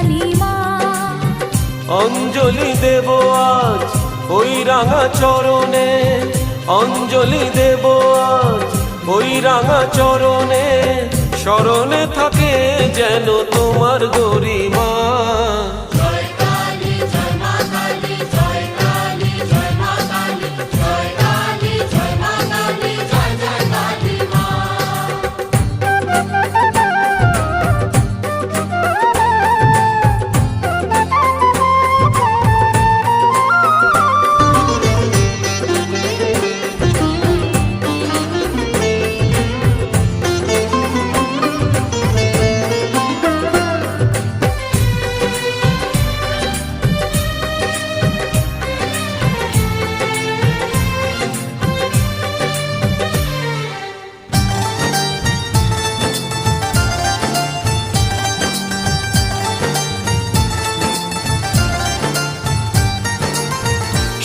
কালী মা। অঞ্জলি দেব আজ ওই রাঙা চরণে, অঞ্জলি দেব আজ ওই রাঙা চরণে, স্মরণে থাকে যেন তোমার গরিমা।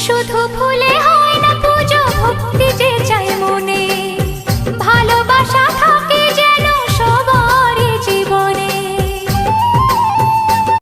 শুধু ফুলে